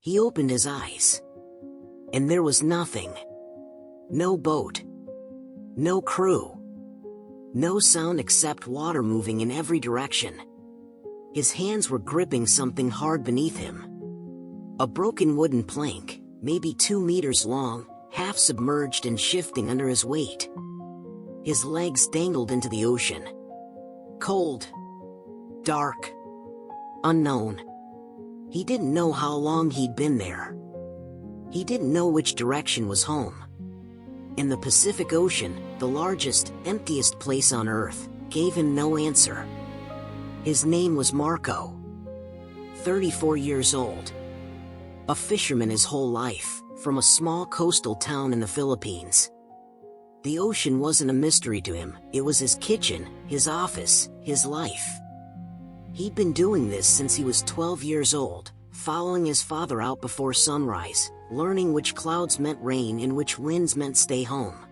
He opened his eyes. And there was nothing. No boat. No crew. No sound except water moving in every direction. His hands were gripping something hard beneath him. A broken wooden plank, maybe 2 meters long, half submerged and shifting under his weight. His legs dangled into the ocean. Cold. Dark. Unknown. He didn't know how long he'd been there. He didn't know which direction was home. In the Pacific Ocean, the largest, emptiest place on Earth, gave him no answer. His name was Marco. 34 years old. A fisherman his whole life, from a small coastal town in the Philippines. The ocean wasn't a mystery to him, it was his kitchen, his office, his life. He'd been doing this since he was 12 years old, following his father out before sunrise, learning which clouds meant rain and which winds meant stay home.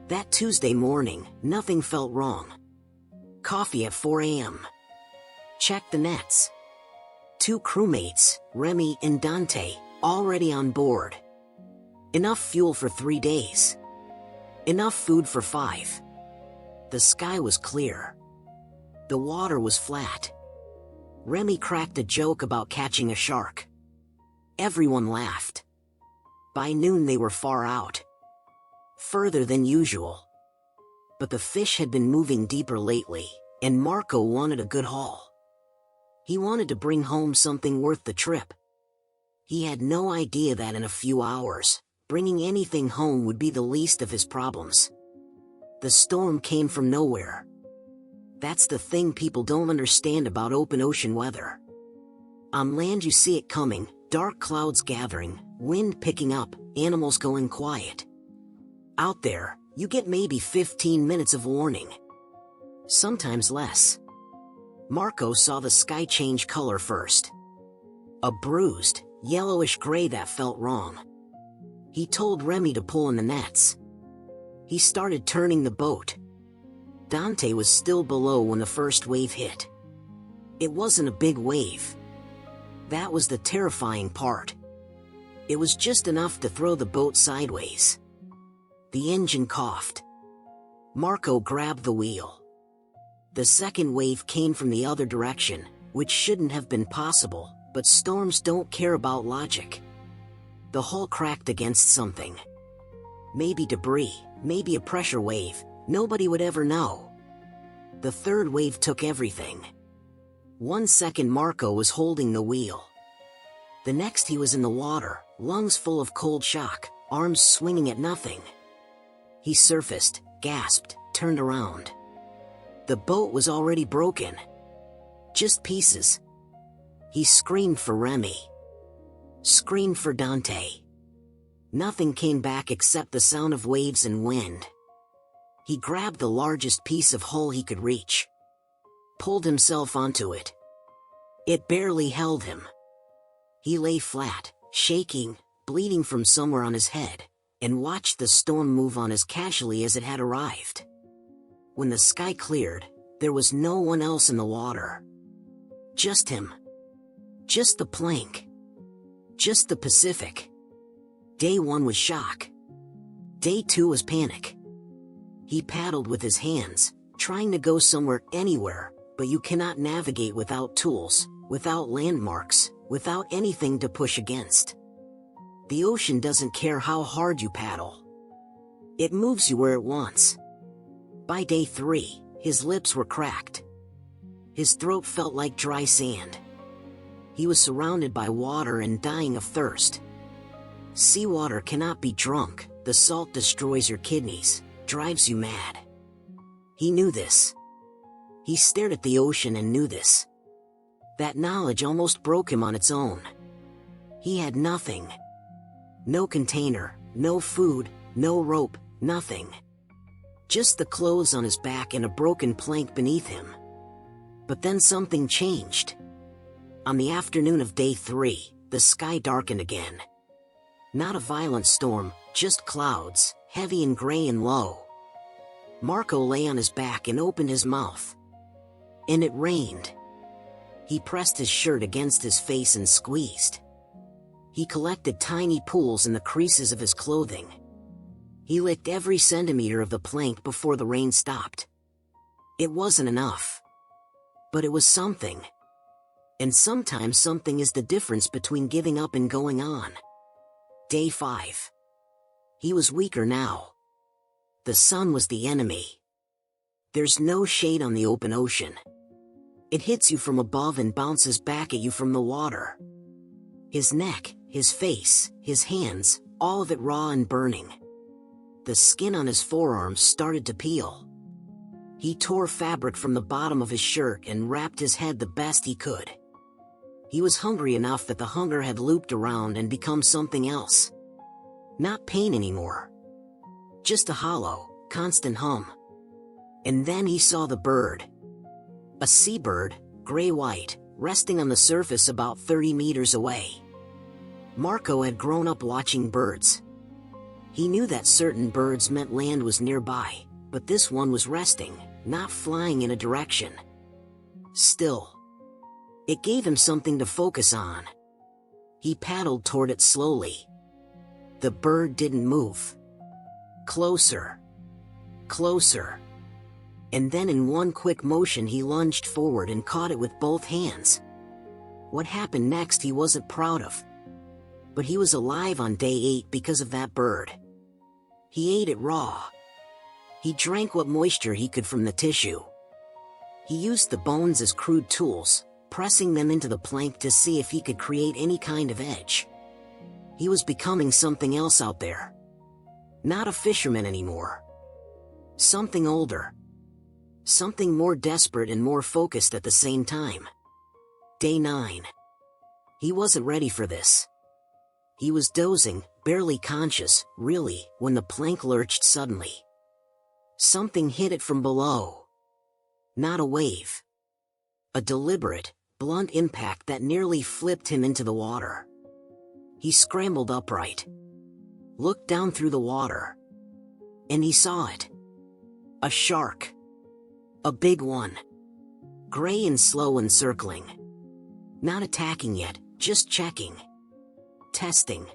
That Tuesday morning, nothing felt wrong. Coffee at 4 a.m. Check the nets. 2 crewmates, Remy and Dante, already on board. Enough fuel for 3 days. Enough food for 5. The sky was clear. The water was flat. Remy cracked a joke about catching a shark. Everyone laughed. By noon they were far out. Further than usual. But the fish had been moving deeper lately, and Marco wanted a good haul. He wanted to bring home something worth the trip. He had no idea that in a few hours, bringing anything home would be the least of his problems. The storm came from nowhere. That's the thing people don't understand about open ocean weather. On land you see it coming, dark clouds gathering, wind picking up, animals going quiet. Out there, you get maybe 15 minutes of warning. Sometimes less. Marco saw the sky change color first. A bruised, yellowish gray that felt wrong. He told Remy to pull in the nets. He started turning the boat. Dante was still below when the first wave hit. It wasn't a big wave. That was the terrifying part. It was just enough to throw the boat sideways. The engine coughed. Marco grabbed the wheel. The second wave came from the other direction, which shouldn't have been possible, but storms don't care about logic. The hull cracked against something. Maybe debris, maybe a pressure wave, nobody would ever know. The third wave took everything. 1 second Marco was holding the wheel. The next he was in the water, lungs full of cold shock, arms swinging at nothing. He surfaced, gasped, turned around. The boat was already broken. Just pieces. He screamed for Remy. Screamed for Dante. Nothing came back except the sound of waves and wind. He grabbed the largest piece of hull he could reach. Pulled himself onto it. It barely held him. He lay flat, shaking, bleeding from somewhere on his head, and watched the storm move on as casually as it had arrived. When the sky cleared, there was no one else in the water. Just him. Just the plank. Just the Pacific. Day 1 was shock. Day 2 was panic. He paddled with his hands, trying to go somewhere, anywhere, but you cannot navigate without tools, without landmarks, without anything to push against. The ocean doesn't care how hard you paddle. It moves you where it wants. By day 3, his lips were cracked. His throat felt like dry sand. He was surrounded by water and dying of thirst. Seawater cannot be drunk, the salt destroys your kidneys, drives you mad. He knew this. He stared at the ocean and knew this. That knowledge almost broke him on its own. He had nothing. No container, no food, no rope, nothing. Just the clothes on his back and a broken plank beneath him. But then something changed. On the afternoon of day 3, the sky darkened again. Not a violent storm, just clouds, heavy and gray and low. Marco lay on his back and opened his mouth. And it rained. He pressed his shirt against his face and squeezed. He collected tiny pools in the creases of his clothing. He licked every centimeter of the plank before the rain stopped. It wasn't enough. But it was something. And sometimes something is the difference between giving up and going on. Day 5. He was weaker now. The sun was the enemy. There's no shade on the open ocean. It hits you from above and bounces back at you from the water. His neck, his face, his hands, all of it raw and burning. The skin on his forearms started to peel. He tore fabric from the bottom of his shirt and wrapped his head the best he could. He was hungry enough that the hunger had looped around and become something else. Not pain anymore. Just a hollow, constant hum. And then he saw the bird. A seabird, gray-white, resting on the surface about 30 meters away. Marco had grown up watching birds. He knew that certain birds meant land was nearby, but this one was resting, not flying in a direction. Still. It gave him something to focus on. He paddled toward it slowly. The bird didn't move. Closer. Closer. And then in one quick motion he lunged forward and caught it with both hands. What happened next he wasn't proud of. But he was alive on day 8 because of that bird. He ate it raw. He drank what moisture he could from the tissue. He used the bones as crude tools, pressing them into the plank to see if he could create any kind of edge. He was becoming something else out there. Not a fisherman anymore. Something older. Something more desperate and more focused at the same time. Day 9. He wasn't ready for this. He was dozing, barely conscious, really, when the plank lurched suddenly. Something hit it from below. Not a wave. A deliberate, blunt impact that nearly flipped him into the water. He scrambled upright. Looked down through the water. And he saw it. A shark. A big one. Gray and slow and circling. Not attacking yet, just checking. Testing.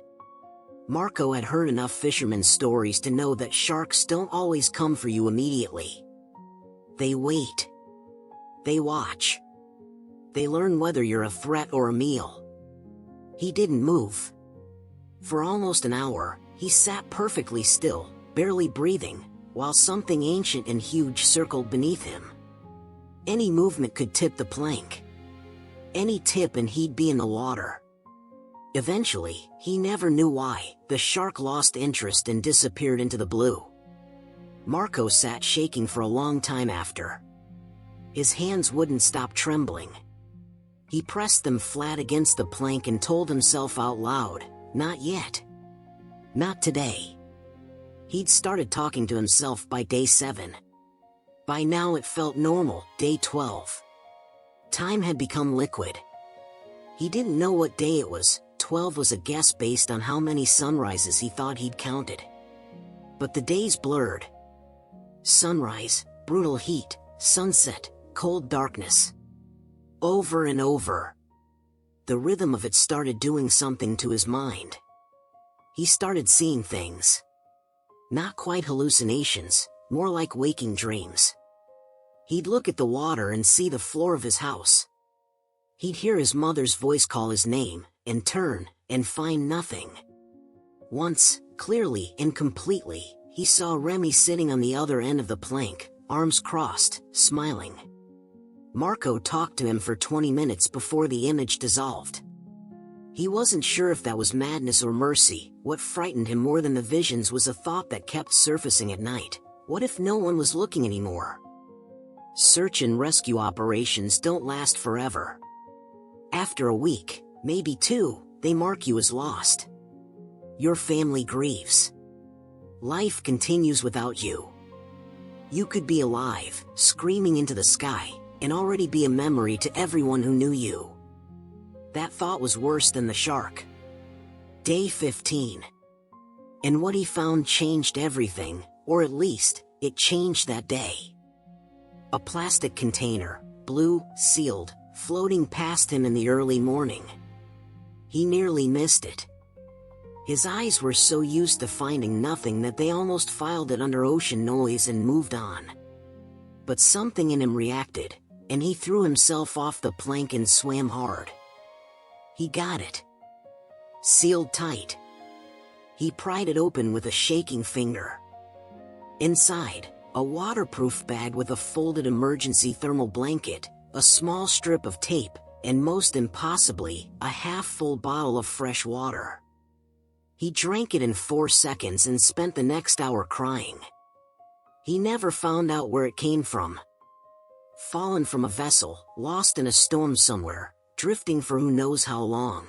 Marco had heard enough fishermen's stories to know that sharks don't always come for you immediately. They wait. They watch. They learn whether you're a threat or a meal. He didn't move. For almost an hour, he sat perfectly still, barely breathing, while something ancient and huge circled beneath him. Any movement could tip the plank. Any tip and he'd be in the water. Eventually, he never knew why, the shark lost interest and disappeared into the blue. Marco sat shaking for a long time after. His hands wouldn't stop trembling. He pressed them flat against the plank and told himself out loud, "Not yet. Not today." He'd started talking to himself by day 7. By now it felt normal, day 12. Time had become liquid. He didn't know what day it was. 12 was a guess based on how many sunrises he thought he'd counted. But the days blurred. Sunrise, brutal heat, sunset, cold darkness. Over and over. The rhythm of it started doing something to his mind. He started seeing things. Not quite hallucinations, more like waking dreams. He'd look at the water and see the floor of his house. He'd hear his mother's voice call his name, and turn, and find nothing. Once, clearly and completely, he saw Remy sitting on the other end of the plank, arms crossed, smiling. Marco talked to him for 20 minutes before the image dissolved. He wasn't sure if that was madness or mercy. What frightened him more than the visions was a thought that kept surfacing at night. What if no one was looking anymore? Search and rescue operations don't last forever. After a week, maybe 2, they mark you as lost. Your family grieves. Life continues without you. You could be alive, screaming into the sky, and already be a memory to everyone who knew you. That thought was worse than the shark. Day 15. And what he found changed everything, or at least, it changed that day. A plastic container, blue, sealed, floating past him in the early morning. He nearly missed it. His eyes were so used to finding nothing that they almost filed it under ocean noise and moved on. But something in him reacted, and he threw himself off the plank and swam hard. He got it. Sealed tight. He pried it open with a shaking finger. Inside, a waterproof bag with a folded emergency thermal blanket, a small strip of tape, and most impossibly, a half-full bottle of fresh water. He drank it in 4 seconds and spent the next hour crying. He never found out where it came from. Fallen from a vessel, lost in a storm somewhere, drifting for who knows how long.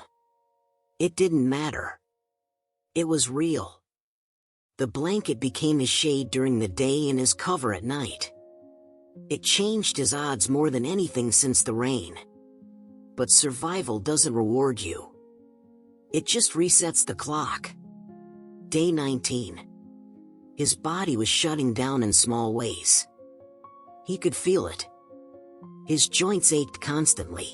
It didn't matter. It was real. The blanket became his shade during the day and his cover at night. It changed his odds more than anything since the rain. But survival doesn't reward you. It just resets the clock. Day 19. His body was shutting down in small ways. He could feel it. His joints ached constantly.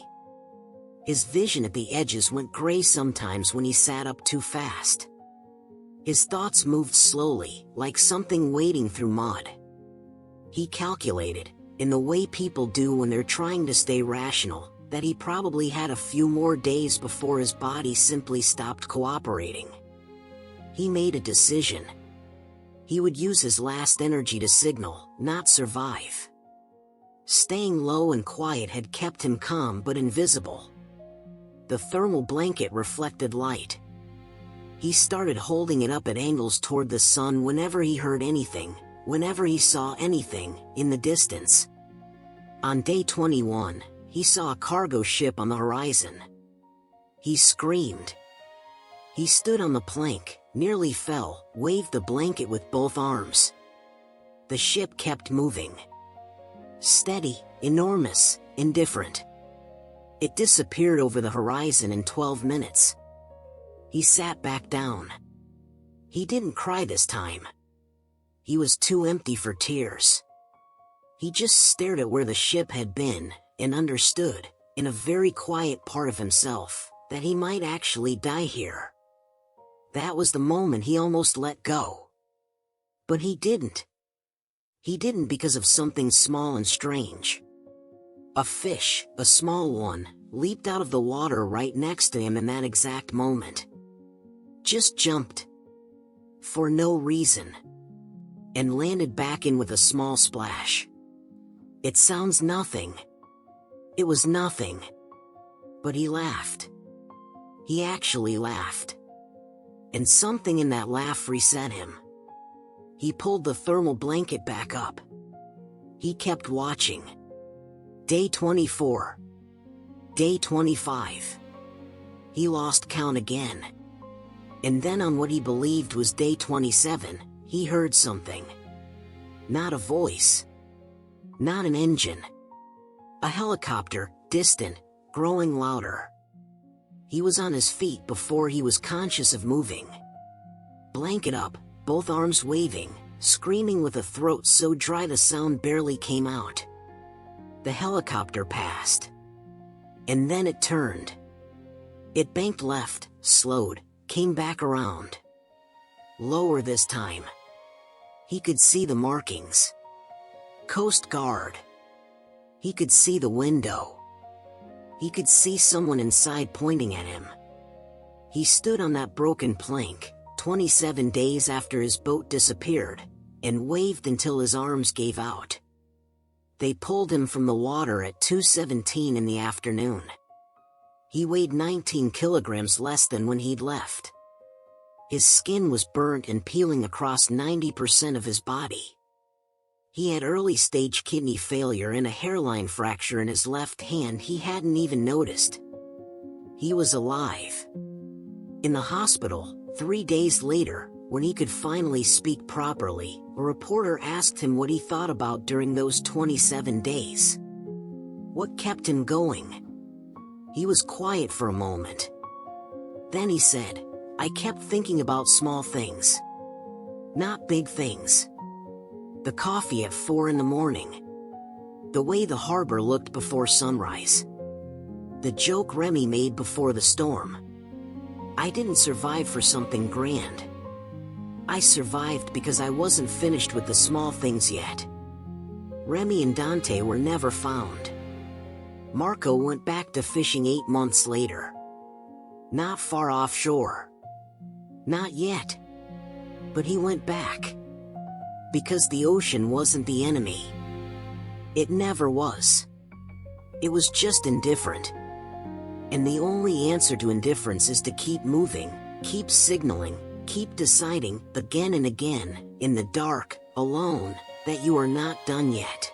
His vision at the edges went gray sometimes when he sat up too fast. His thoughts moved slowly, like something wading through mud. He calculated, in the way people do when they're trying to stay rational, that he probably had a few more days before his body simply stopped cooperating. He made a decision. He would use his last energy to signal, not survive. Staying low and quiet had kept him calm but invisible. The thermal blanket reflected light. He started holding it up at angles toward the sun whenever he heard anything, whenever he saw anything, in the distance. On day 21, he saw a cargo ship on the horizon. He screamed. He stood on the plank, nearly fell, waved the blanket with both arms. The ship kept moving. Steady, enormous, indifferent. It disappeared over the horizon in 12 minutes. He sat back down. He didn't cry this time. He was too empty for tears. He just stared at where the ship had been, and understood, in a very quiet part of himself, that he might actually die here. That was the moment he almost let go. But he didn't. He didn't because of something small and strange. A fish, a small one, leaped out of the water right next to him in that exact moment. Just jumped. For no reason. And landed back in with a small splash. It sounds nothing. It was nothing. But he laughed. He actually laughed. And something in that laugh reset him. He pulled the thermal blanket back up. He kept watching. Day 24. Day 25. He lost count again. And then on what he believed was day 27, he heard something. Not a voice. Not an engine. A helicopter, distant, growing louder. He was on his feet before he was conscious of moving. Blanket up, both arms waving, screaming with a throat so dry the sound barely came out. The helicopter passed. And then it turned. It banked left, slowed, came back around. Lower this time. He could see the markings. Coast Guard. He could see the window. He could see someone inside pointing at him. He stood on that broken plank, 27 days after his boat disappeared, and waved until his arms gave out. They pulled him from the water at 2:17 in the afternoon. He weighed 19 kilograms less than when he'd left. His skin was burnt and peeling across 90% of his body. He had early-stage kidney failure and a hairline fracture in his left hand he hadn't even noticed. He was alive. In the hospital, 3 days later, when he could finally speak properly, a reporter asked him what he thought about during those 27 days. What kept him going? He was quiet for a moment. Then he said, "I kept thinking about small things. Not big things. The coffee at 4 in the morning. The way the harbor looked before sunrise. The joke Remy made before the storm. I didn't survive for something grand. I survived because I wasn't finished with the small things yet. Remy and Dante were never found. Marco went back to fishing 8 months later. Not far offshore. Not yet. But he went back. Because the ocean wasn't the enemy. It never was. It was just indifferent. And the only answer to indifference is to keep moving, keep signaling, keep deciding, again and again, in the dark, alone, that you are not done yet.